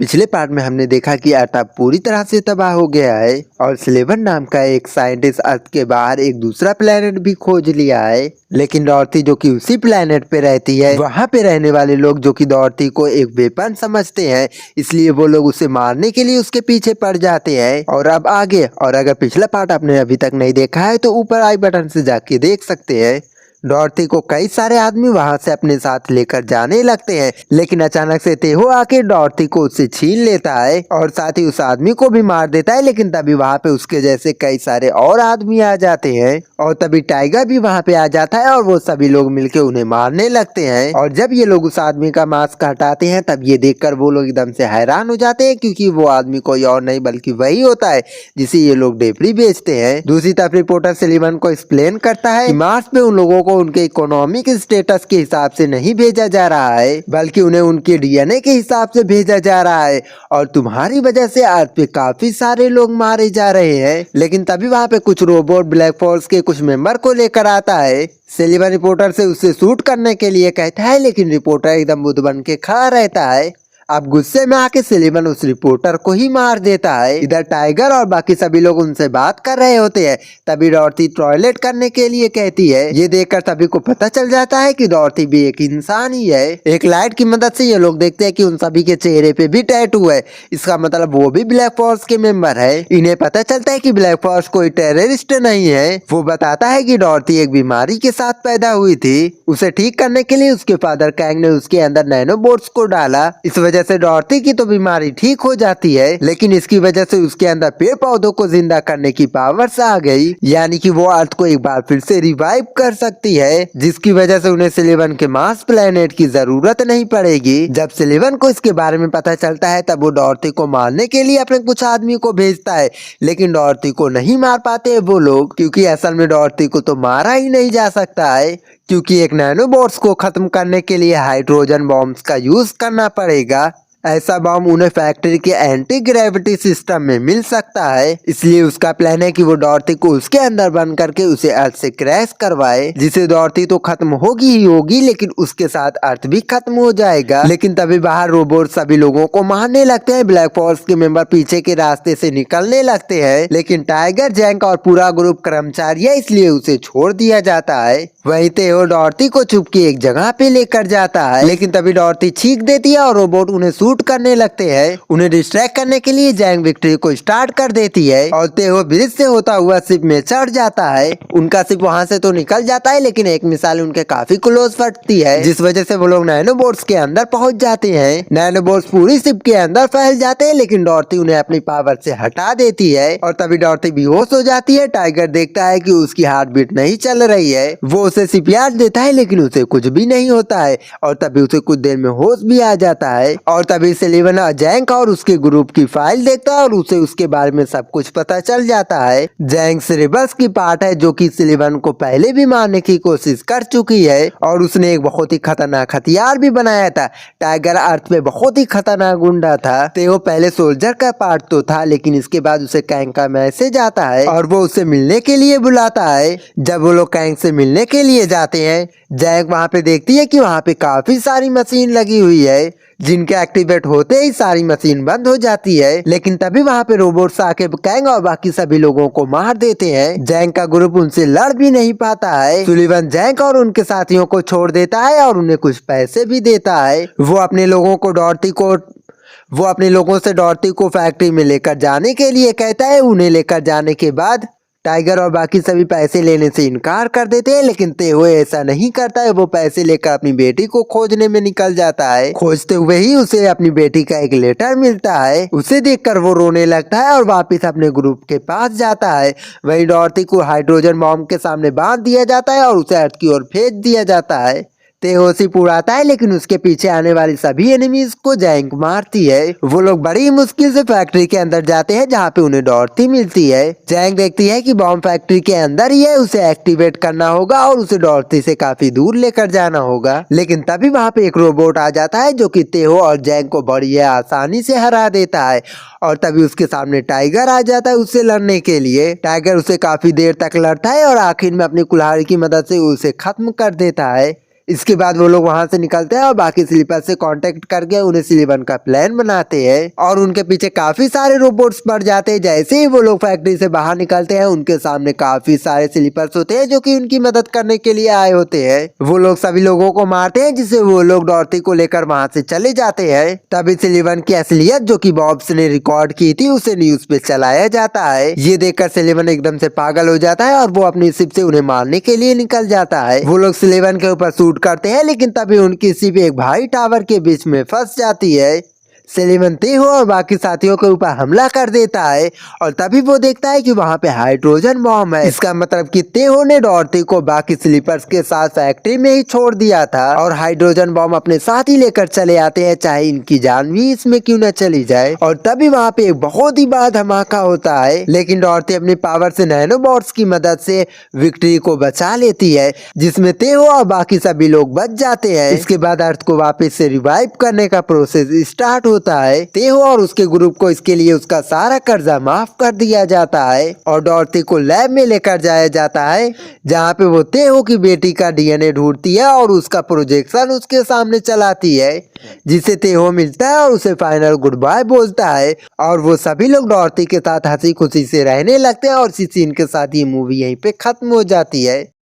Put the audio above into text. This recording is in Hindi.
पिछले पार्ट में हमने देखा कि अर्थ अब पूरी तरह से तबाह हो गया है और स्लेवन नाम का एक साइंटिस्ट अर्थ के बाहर एक दूसरा प्लेनेट भी खोज लिया है। लेकिन डॉर्थी जो कि उसी प्लेनेट पे रहती है, वहाँ पे रहने वाले लोग जो कि डॉर्थी को एक वेपन समझते हैं, इसलिए वो लोग उसे मारने के लिए उसके पीछे पड़ जाते हैं। और अब आगे, और अगर पिछला पार्ट आपने अभी तक नहीं देखा है तो ऊपर आई बटन से जाके देख सकते हैं। डॉर्थी को कई सारे आदमी वहां से अपने साथ लेकर जाने लगते हैं, लेकिन अचानक से तेहो आके डॉर्थी को उससे छीन लेता है और साथ ही उस आदमी को भी मार देता है। लेकिन तभी वहां पे उसके जैसे कई सारे और आदमी आ जाते हैं और तभी टाइगर भी वहां पे आ जाता है और वो सभी लोग मिलके उन्हें मारने लगते हैं। और जब ये लोग उस आदमी का मास्क हटाते हैं तब ये देखकर वो लोग एकदम से हैरान हो जाते हैं, क्योंकि वो आदमी कोई और नहीं बल्कि वही होता है जिसे ये लोग डेबरी बेचते हैं। दूसरी तरफ रिपोर्टर सलीवन को एक्सप्लेन करता है कि मार्स पे उन लोगों को उनके इकोनॉमिक स्टेटस के हिसाब से नहीं भेजा जा रहा है, बल्कि उन्हें उनके डीएनए के हिसाब से भेजा जा रहा है। और तुम्हारी वजह से अर्थ पे काफी सारे लोग मारे जा रहे हैं। लेकिन तभी वहाँ पे कुछ रोबोट ब्लैक फोर्स के कुछ मेंबर को लेकर आता है। सलीवन रिपोर्टर से उससे शूट करने के लिए कहता है, लेकिन रिपोर्टर एकदम बुद्ध बन के खड़ा रहता है। अब गुस्से में आके सलीवन उस रिपोर्टर को ही मार देता है। इधर टाइगर और बाकी सभी लोग उनसे बात कर रहे होते हैं। तभी डॉर्थी टॉयलेट करने के लिए कहती है। ये देखकर सभी को पता चल जाता है कि डॉर्थी भी एक इंसान ही है। एक लाइट की मदद से ये लोग देखते हैं कि उन सभी के चेहरे पे भी टैटू है। इसका मतलब वो भी ब्लैक फोर्स के मेंबर है। इन्हें पता चलता है कि ब्लैक फोर्स कोई टेररिस्ट नहीं है। वो बताता है कि डॉर्थी एक बीमारी के साथ पैदा हुई थी। उसे ठीक करने के लिए उसके फादर कैंग ने उसके अंदर नैनोबोट्स को डाला। इस वजह से डॉर्थी की तो बीमारी ठीक हो जाती है, लेकिन इसकी वजह से उसके अंदर पेड़ पौधों को जिंदा करने की पावर्स आ गई, यानी कि वो अर्थ को एक बार फिर से रिवाइव कर सकती है, जिसकी वजह से उन्हें सलीवन के मार्स प्लेनेट की जरूरत नहीं पड़ेगी। जब सलीवन को इसके बारे में पता चलता है तब वो डॉर्थी को मारने के लिए अपने कुछ आदमी को भेजता है, लेकिन डॉर्थी को नहीं मार पाते वो लोग, क्योंकि असल में डॉर्थी को तो मारा ही नहीं जा सकता है, क्योंकि एक नैनोबॉट्स को खत्म करने के लिए हाइड्रोजन बॉम्ब्स का यूज करना पड़ेगा। ऐसा बम उन्हें फैक्ट्री के एंटी ग्रेविटी सिस्टम में मिल सकता है। इसलिए उसका प्लान है कि वो डॉर्थी को उसके अंदर बंद करके उसे अर्थ से क्रैश करवाए, जिसे डॉर्थी तो खत्म होगी ही होगी, लेकिन उसके साथ अर्थ भी खत्म हो जाएगा। लेकिन तभी बाहर रोबोट सभी लोगों को मारने लगते हैं। ब्लैक फोर्स के मेंबर पीछे के रास्ते से निकलने लगते हैं, लेकिन टाइगर, जैंक और पूरा ग्रुप कर्मचारी है, इसलिए उसे छोड़ दिया जाता है। वहीं तेहो डॉर्थी को छुप के एक जगह पे लेकर जाता है, लेकिन तभी डॉर्थी चीख देती है और रोबोट उन्हें शूट करने लगते हैं। उन्हें डिस्ट्रैक्ट करने के लिए जैंग विक्ट्री को स्टार्ट कर देती है और तेहो ब्रिज से होता हुआ शिप में चढ़ जाता है। उनका शिप वहां से तो निकल जाता है, लेकिन एक मिसाइल उनके काफी क्लोज फटती है, जिस वजह से वो लोग नैनोबोट्स के अंदर पहुंच जाते हैं। नैनोबोट्स पूरी शिप के अंदर फैल जाते हैं, लेकिन डॉर्थी उन्हें अपनी पावर से हटा देती है और तभी डॉर्थी बेहोश हो जाती है। टाइगर देखता है कि उसकी हार्ट बीट नहीं चल रही है। वो उसे सीपीआर देता है, लेकिन उसे कुछ भी नहीं होता है और तभी उसे कुछ देर में होश भी आ जाता है। और तभी सलीवन जैंक और उसके ग्रुप की फाइल देखता है और उसे उसके बारे में सब कुछ पता चल जाता है। जैंक सिरेबस की पार्ट है, जो कि सलीवन को पहले भी मारने की कोशिश कर चुकी है और उसने एक बहुत ही खतरनाक हथियार भी बनाया था। टाइगर अर्थ पे बहुत ही खतरनाक गुंडा था। तेहो पहले सोल्जर का पार्ट तो था, लेकिन इसके बाद उसे कैंग का मैसेज आता है और वो उसे मिलने के लिए बुलाता है। जब वो लोग कैंग से मिलने के लिए जाते हैं, जैंक वहाँ पे देखती है कि वहाँ पे काफी सारी मशीन लगी हुई है, जिनके एक्टिवेट होते ही सारी मशीन बंद हो जाती है। लेकिन तभी वहाँ पे रोबोट्स आके कैंग और बाकी सभी लोगों को मार देते हैं। जैंक का ग्रुप उनसे लड़ भी नहीं पाता है। सुलिवन जैंक और उनके साथियों को छोड़ देता है और उन्हें कुछ पैसे भी देता है। वो अपने लोगों से डॉर्थी को फैक्ट्री में लेकर जाने के लिए कहता है। उन्हें लेकर जाने के बाद टाइगर और बाकी सभी पैसे लेने से इनकार कर देते हैं, लेकिन तेहो ऐसा नहीं करता है। वो पैसे लेकर अपनी बेटी को खोजने में निकल जाता है। खोजते हुए ही उसे अपनी बेटी का एक लेटर मिलता है। उसे देखकर वो रोने लगता है और वापस अपने ग्रुप के पास जाता है। वहीं डॉर्थी को हाइड्रोजन बॉम्ब के सामने बांध दिया जाता है और उसे अर्थ की ओर भेज दिया जाता है। तेहो सिर्फ उड़ाता है, लेकिन उसके पीछे आने वाली सभी एनिमीज को जैंक मारती है। वो लोग बड़ी मुश्किल से फैक्ट्री के अंदर जाते हैं, जहाँ पे उन्हें डॉर्थी मिलती है। जैंक देखती है कि बॉम्ब फैक्ट्री के अंदर ही है, उसे एक्टिवेट करना होगा और उसे डॉर्थी से काफी दूर लेकर जाना होगा। लेकिन तभी वहाँ पे एक रोबोट आ जाता है, जो कि तेहो और जैंक को बड़ी आसानी से हरा देता है। और तभी उसके सामने टाइगर आ जाता है उससे लड़ने के लिए। टाइगर उसे काफी देर तक लड़ता है और आखिर में अपनी कुल्हाड़ी की मदद से उसे खत्म कर देता है। इसके बाद वो लोग वहाँ से निकलते हैं और बाकी स्लीपर से कांटेक्ट करके उन्हें सिलिवन का प्लान बनाते हैं और उनके पीछे काफी सारे रोबोट्स पड़ जाते हैं। जैसे ही वो लोग फैक्ट्री से बाहर निकलते हैं उनके सामने काफी सारे स्लीपर्स होते हैं जो कि उनकी मदद करने के लिए आए होते हैं। वो लोग सभी लोगों को मारते हैं जिससे वो लोग डॉर्टी को लेकर वहाँ से चले जाते हैं। तभी सिलिवन की असलियत जो कि बॉब्स ने रिकॉर्ड की थी उसे न्यूज पे चलाया जाता है। ये देखकर सिलिवन एकदम से पागल हो जाता है और वो अपनी शिप से उन्हें मारने के लिए निकल जाता है। वो लोग सिलिवन के ऊपर शूट करते हैं लेकिन तभी उनकी शिप एक भारी टावर के बीच में फंस जाती है। सिलिवन तेहो और बाकी साथियों के ऊपर हमला कर देता है और तभी वो देखता है कि वहाँ पे हाइड्रोजन बॉम्ब है। इसका मतलब कि तेहो ने डॉर्टी को बाकी स्लीपर्स के साथ फैक्ट्री में ही छोड़ दिया था और हाइड्रोजन बॉम्ब अपने साथ ही लेकर चले आते हैं चाहे इनकी जान भी इसमें क्यों न चली जाए। और तभी वहाँ पे एक बहुत ही बड़ा धमाका होता है लेकिन डॉर्टी अपनी पावर से नैनोबॉट्स की मदद से विक्ट्री को बचा लेती है जिसमें तेहो और बाकी सभी लोग बच जाते हैं। इसके बाद अर्थ को वापस से रिवाइव करने का प्रोसेस स्टार्ट होता है। तेहो और उसके ग्रुप को इसके लिए उसका सारा कर्जा माफ कर दिया जाता है और डॉर्टी को लैब में लेकर जाया जाता है जहाँ पे वो तेहो की बेटी का डीएनए ढूंढती है और उसका प्रोजेक्शन उसके सामने चलाती है जिसे तेहो मिलता है और उसे फाइनल गुड बाय बोलता है और वो सभी लोग डॉर्टी के साथ हंसी खुशी से रहने लगते हैं और इसी सीन के साथ ये मूवी यहीं पे खत्म हो जाती है।